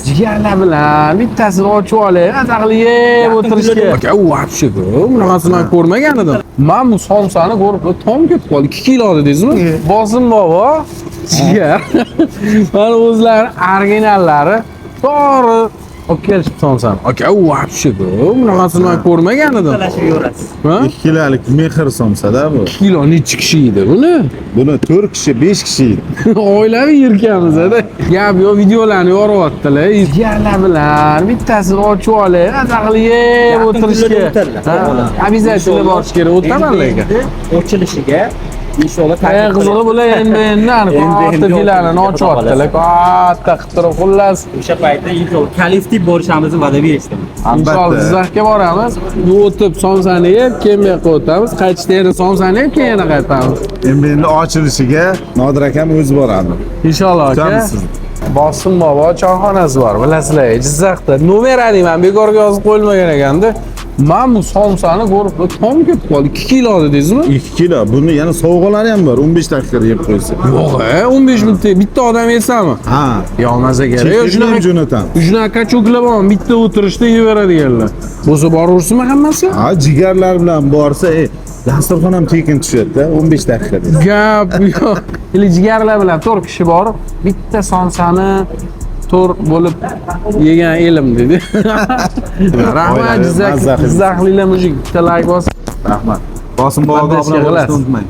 Jigarlar bilan bittasini ochib olay, azaqli yeb o'tirishga. Aka, u вообще-ku, bunaqasini men ko'rmagan edim. Men bu somsani ko'rib, tom ketib qoldi. 2 kilo dedingizmi? Bosim bobo. Jigar. Mana o'zlari originallari to'g'ri olib kelishib somsani. Aka, u вообще-ku, bunaqasini men ko'rmagan edim. Talashib yurasiz. 2 kilolik mehr somsada bu. 2 kilo necha kishi yeydi buni? Buni 4 kishi, 5 kishi yeydi. Oilaviy yirkamizda. Gap yo'q, videolarni yoryaptilar. Jigarlar bilan bittasini ochib olay, azaqli yeb o'tirishga. Обязательно borish kerak. O'taman lekin. Ochilishiga inshaalloh Qizig'i bular endi katta filani ochyaptilar. Katta qilib turib xullas. o'sha paytda inshaalloh kolektiv borishimizni va'da berishdi. Inshaalloh Jizzaxga boramiz. Bu o'tib somsani yeb, keyin bu yoqqa o'tamiz. Qaytishda yana somsani yeb, keyin yana qaytamiz. Endi ochilishiga Nodir akam o'zi boradi. Inshaalloh aka. Kutamiz. Bosim bobo choyxonasi bor, bilasizlar, Jizzaxda. Nomerani men bekorga yozib qo'ymagan ekanda. Men bu somsani ko'rib, tom ketib qoldi. 2 kilo dedingizmi? 2 kilo. Buni yana sovg'alari ham bor. 15 daqiqada yeb qo'ysa. Yo'q, 15 minutda bitta odam yesami? Ha. Yo'q, maza kerak. Shunaqa jo'natam. Shunaqa cho'klar bor, bitta o'tirishda yeveradiganlar. Bo'lsa boraversinmi hammasi? Ha, jigarlar bilan borsa, dasturxon ham tekin tushadi-da, 15 daqiqada. Gap yo'q. Jigarlar bilan 4 kishi borib, bitta somsani 4 bo'lib yegan elim dedi. Rahmat Jizzaxlilar mujik, bitta like bosing. Rahmat. Bosim boboga obuna bo'lishni unutmang.